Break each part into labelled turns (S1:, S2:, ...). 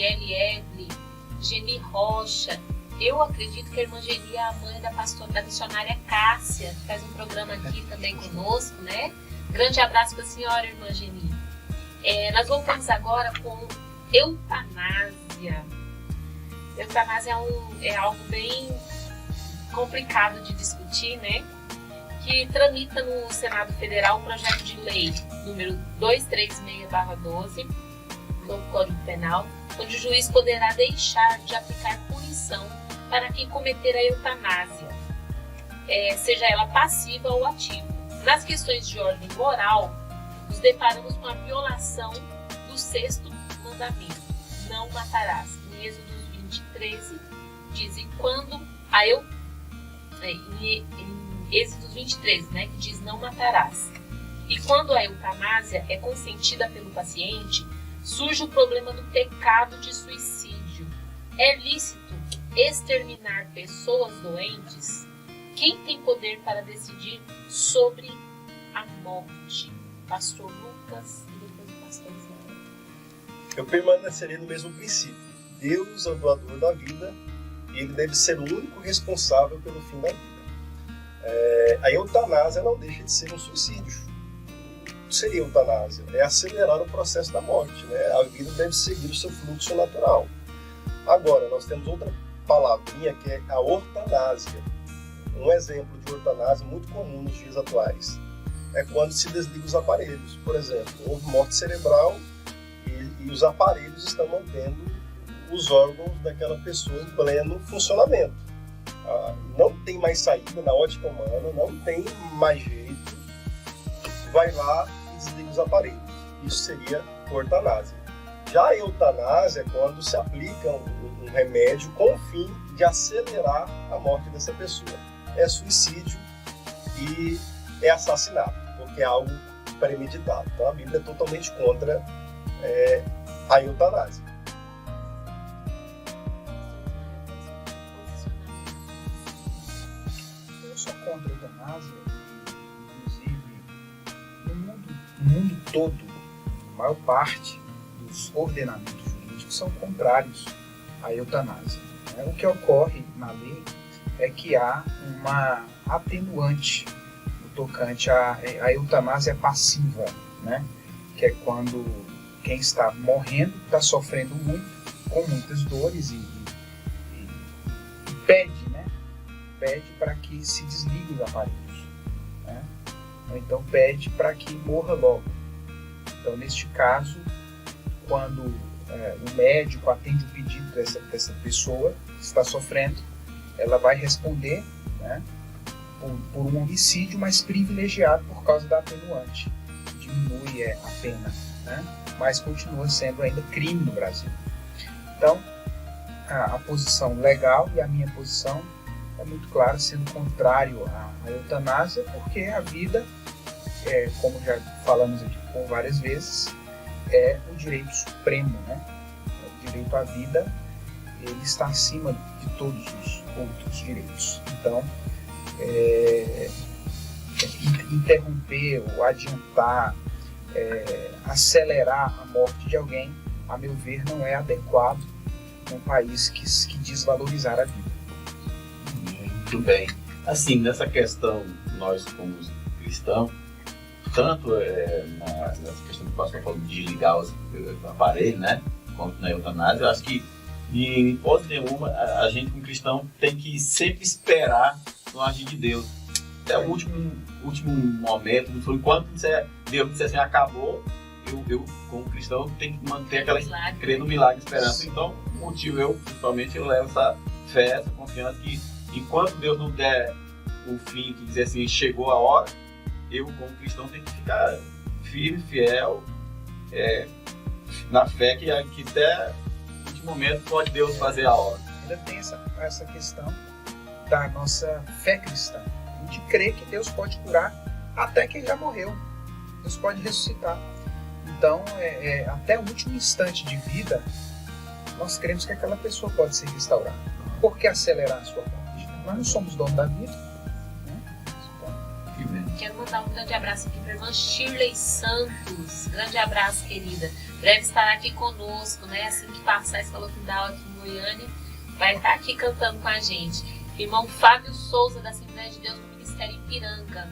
S1: Egle, Geni Rocha. Eu acredito que a irmã Geni é a mãe da missionária Cássia, que faz um programa aqui também conosco, né? Grande abraço para a senhora, irmã Geni. Nós voltamos agora com eutanásia. Eutanásia é algo bem complicado de discutir, né? Que tramita no Senado Federal um projeto de lei número 236/12 do Código Penal, onde o juiz poderá deixar de aplicar punição para quem cometer a eutanásia, seja ela passiva ou ativa. Nas questões de ordem moral, nos deparamos com a violação do 6º mandamento, não matarás. Em Êxodo 20:13 diz, em Êxodo 20:13, né, que diz não matarás. E quando a eutanásia é consentida pelo paciente, surge o problema do pecado de suicídio. É lícito exterminar pessoas doentes? Quem tem poder para decidir sobre a morte? Pastor Lucas e depois o pastor Israel.
S2: Eu permaneceria no mesmo princípio. Deus é o doador da vida e ele deve ser o único responsável pelo fim da vida. A eutanásia não deixa de ser um suicídio. O que seria eutanásia? É acelerar o processo da morte, né? A vida deve seguir o seu fluxo natural. Agora, nós temos outra palavrinha que é a ortanásia. Um exemplo de ortanásia muito comum nos dias atuais é quando se desliga os aparelhos. Por exemplo, houve morte cerebral e os aparelhos estão mantendo os órgãos daquela pessoa em pleno funcionamento. Não tem mais saída na ótica humana, não tem mais jeito, vai lá e desliga os aparelhos. Isso seria ortanásia. Já a eutanásia é quando se aplica um remédio com o fim de acelerar a morte dessa pessoa. É suicídio e é assassinato, porque é algo premeditado. Então a Bíblia é totalmente contra a eutanásia.
S3: Eu sou contra a eutanásia, inclusive no mundo todo, a maior parte dos ordenamentos jurídicos são contrários à eutanásia. O que ocorre na lei é que há uma atenuante no tocante à eutanásia passiva, né? Que é quando quem está morrendo está sofrendo muito, com muitas dores e pede, né? Pede para que se desligue os aparelhos, né? Ou então pede para que morra logo. Então, neste caso, quando o médico atende o pedido dessa pessoa que está sofrendo, ela vai responder, né, por um homicídio, mas privilegiado por causa da atenuante. Diminui a pena, né, mas continua sendo ainda crime no Brasil. Então, a posição legal e a minha posição é muito clara, sendo contrário à eutanásia, porque a vida, como já falamos aqui por várias vezes, é o direito supremo, né? O direito à vida, ele está acima de todos os outros direitos. Então, interromper ou adiantar, acelerar a morte de alguém, a meu ver, não é adequado num país que diz valorizar a vida.
S4: Muito bem. Assim, nessa questão, nós como cristãos, tanto nessa questão que o pastor falou de ligar os aparelhos, né, quanto na eutanásia, eu acho que em hipótese nenhuma a gente como cristão tem que sempre esperar no agir de Deus até o último momento. Enquanto Deus disser assim, acabou, eu como cristão tenho que manter aquela crer no milagre, esperança. Então, o motivo principalmente eu levo essa fé, essa confiança que enquanto Deus não der o fim, que dizer assim, chegou a hora, eu como cristão tenho que ficar firme, fiel, na fé que até o último momento pode Deus fazer a obra.
S3: Ainda tem essa questão da nossa fé cristã. A gente crê que Deus pode curar até quem já morreu. Deus pode ressuscitar. Então, até o último instante de vida, nós cremos que aquela pessoa pode ser restaurada. Por que acelerar a sua morte? Nós não somos donos da vida. Né?
S1: Quero mandar um grande abraço aqui para a irmã Shirley Santos. Grande abraço, querida. Breve estará aqui conosco, né? Assim que passar esse Colofindal aqui em Goiânia, vai estar aqui cantando com a gente. Irmão Fábio Souza, da Assembleia de Deus do Ministério Ipiranga.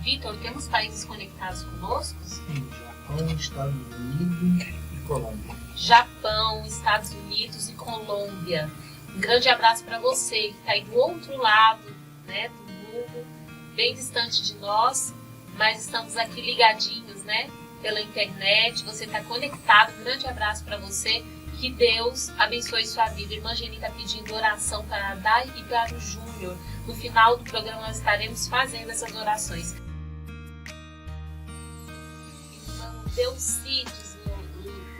S1: Vitor, temos países conectados conosco?
S3: Sim, Japão, Estados Unidos e Colômbia.
S1: Japão, Estados Unidos e Colômbia. Um grande abraço para você que está aí do outro lado, né, do mundo, bem distante de nós, mas estamos aqui ligadinhos, né, pela internet. Você está conectado. Um grande abraço para você. Que Deus abençoe sua vida. Irmã Geni está pedindo oração para a Dai e para o Júnior. No final do programa nós estaremos fazendo essas orações. Irmão Delcides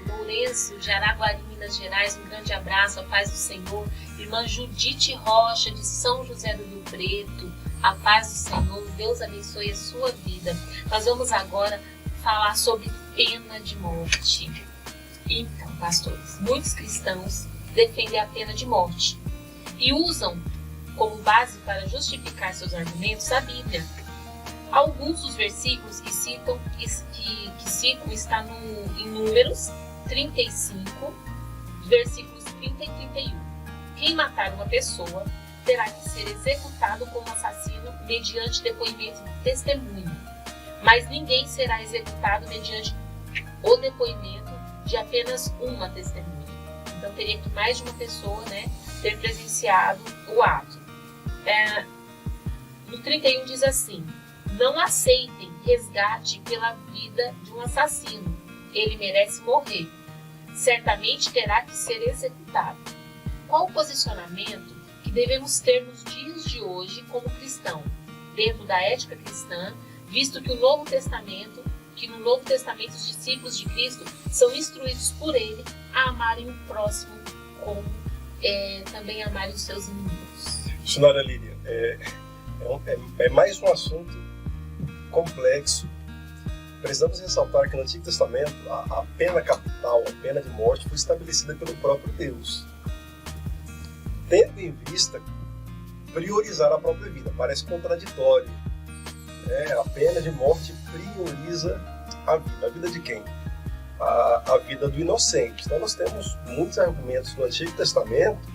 S1: Lourenço, de Araguari, Minas Gerais, um grande abraço, a paz do Senhor. Irmã Judite Rocha, de São José do Rio Preto, a paz do Senhor. Deus abençoe a sua vida. Nós vamos agora falar sobre pena de morte. Então, pastores, muitos cristãos defendem a pena de morte e usam como base para justificar seus argumentos a Bíblia. Alguns dos versículos que citam está em Números 35, versículos 30 e 31. Quem matar uma pessoa terá que ser executado como assassino mediante depoimento de testemunho, mas ninguém será executado mediante o depoimento de apenas uma testemunha. Então teria que mais de uma pessoa, né, ter presenciado o ato. No 31 diz assim: não aceitem resgate pela vida de um assassino. Ele merece morrer. Certamente terá que ser executado. Qual o posicionamento que devemos ter nos dias de hoje como cristão, dentro da ética cristã, visto que no Novo Testamento os discípulos de Cristo são instruídos por ele a amarem o próximo como também amarem os seus inimigos?
S2: Senhora Lídia, é mais um assunto complexo. Precisamos ressaltar que no Antigo Testamento a pena capital, a pena de morte, foi estabelecida pelo próprio Deus, tendo em vista priorizar a própria vida. Parece contraditório. A pena de morte prioriza a vida. A vida de quem? A vida do inocente. Então nós temos muitos argumentos no Antigo Testamento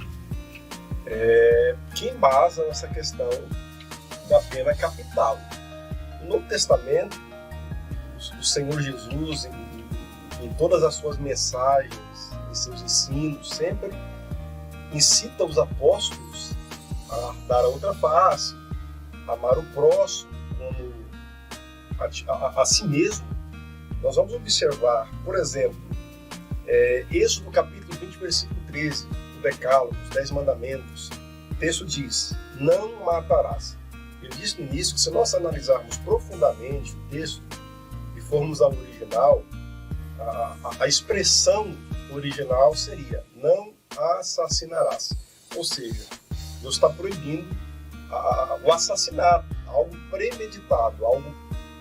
S2: que embasam essa questão da pena capital. No Novo Testamento, o Senhor Jesus, em todas as suas mensagens, em seus ensinos, sempre incita os apóstolos a dar a outra face, a amar o próximo como a si mesmo. Nós vamos observar, por exemplo, Êxodo capítulo 20, versículo 13, o Decálogo, os 10 mandamentos. O texto diz: não matarás. Eu disse no início que se nós analisarmos profundamente o texto e formos ao original, a expressão original seria: não assassinarás. Ou seja, Deus está proibindo o assassinato, algo premeditado, algo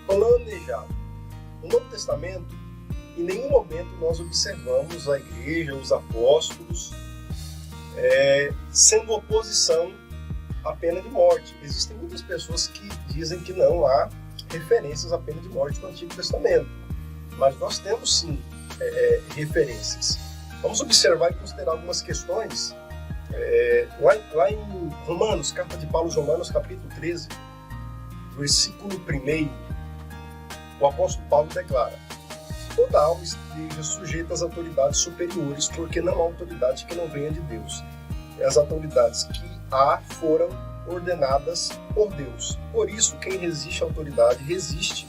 S2: planejado. No Novo Testamento, em nenhum momento nós observamos a igreja, os apóstolos, sendo oposição à pena de morte. Existem muitas pessoas que dizem que não há referências à pena de morte no Antigo Testamento, mas nós temos sim referências. Vamos observar e considerar algumas questões. Lá em Romanos, carta de Paulo aos Romanos, capítulo 13, versículo 1, o apóstolo Paulo declara: toda alma esteja sujeita às autoridades superiores, porque não há autoridade que não venha de Deus. As autoridades que há foram ordenadas por Deus. Por isso, quem resiste à autoridade resiste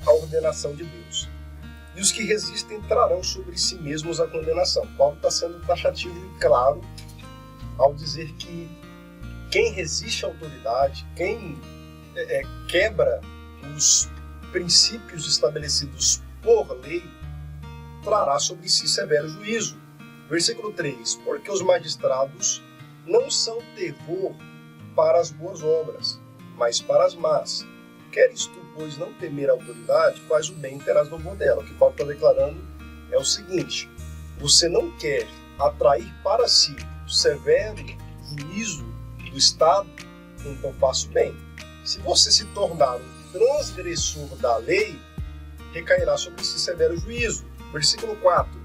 S2: à ordenação de Deus. E os que resistem trarão sobre si mesmos a condenação. Paulo está sendo taxativo e claro ao dizer que quem resiste à autoridade, quem quebra os princípios estabelecidos por lei, trará sobre si severo juízo. Versículo 3: porque os magistrados não são terror para as boas obras, mas para as más. Queres tu, pois, não temer a autoridade, faz o bem e terás louvor dela. O que Paulo está declarando é o seguinte: você não quer atrair para si o severo juízo do Estado, então faça o bem. Se você se tornar um transgressor da lei, recairá sobre si severo juízo. Versículo 4.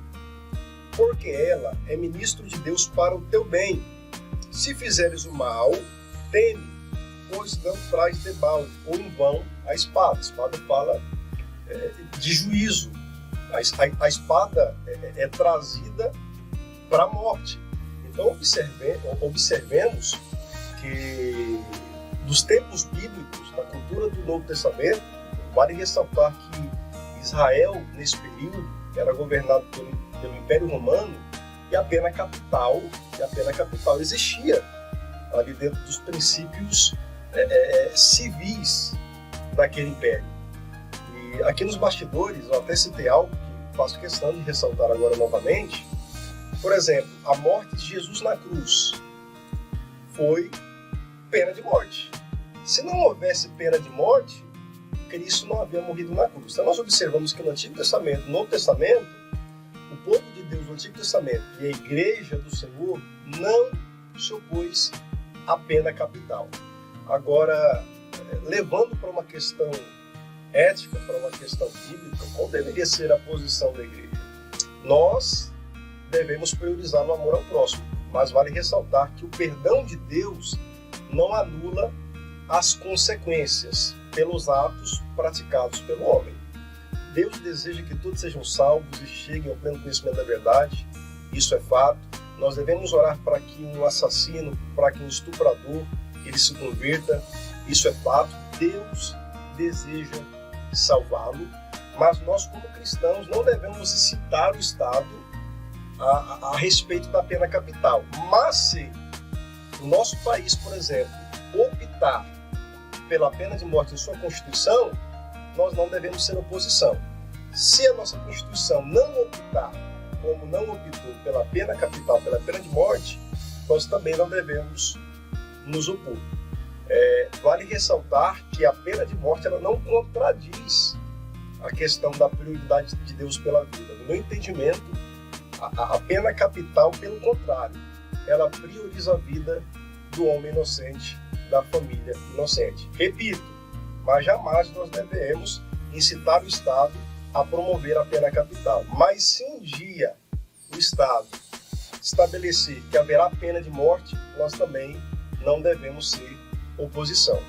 S2: Porque ela é ministro de Deus para o teu bem. Se fizeres o mal, teme, pois não traz debalde, ou em vão, a espada. A espada fala de juízo. A espada é trazida para a morte. Então observemos que dos tempos bíblicos, na cultura do Novo Testamento, vale ressaltar que Israel, nesse período, era governado pelo Império Romano, e a pena capital existia ali dentro dos princípios civis daquele império. E aqui nos bastidores, eu até citei algo que faço questão de ressaltar agora novamente. Por exemplo, a morte de Jesus na cruz foi pena de morte. Se não houvesse pena de morte, Cristo não havia morrido na cruz. Então nós observamos que no Antigo Testamento, no Novo Testamento, o povo de Deus no Antigo Testamento e a Igreja do Senhor não se opôs à pena capital. Agora, levando para uma questão ética, para uma questão bíblica, qual deveria ser a posição da Igreja? Nós devemos priorizar o amor ao próximo, mas vale ressaltar que o perdão de Deus não anula as consequências pelos atos praticados pelo homem. Deus deseja que todos sejam salvos e cheguem ao pleno conhecimento da verdade, isso é fato. Nós devemos orar para que um assassino, para que um estuprador, ele se converta, isso é fato. Deus deseja salvá-lo, mas nós como cristãos não devemos incitar o Estado a respeito da pena capital. Mas se o nosso país, por exemplo, optar pela pena de morte em sua Constituição, nós não devemos ser oposição. Se a nossa Constituição não optar, como não optou pela pena capital, pela pena de morte, nós também não devemos nos opor. Vale ressaltar que a pena de morte ela não contradiz a questão da prioridade de Deus pela vida. No meu entendimento, a pena capital, pelo contrário, ela prioriza a vida do homem inocente, da família inocente. Repito, mas jamais nós devemos incitar o Estado a promover a pena capital. Mas se um dia o Estado estabelecer que haverá pena de morte, nós também não devemos ser oposição.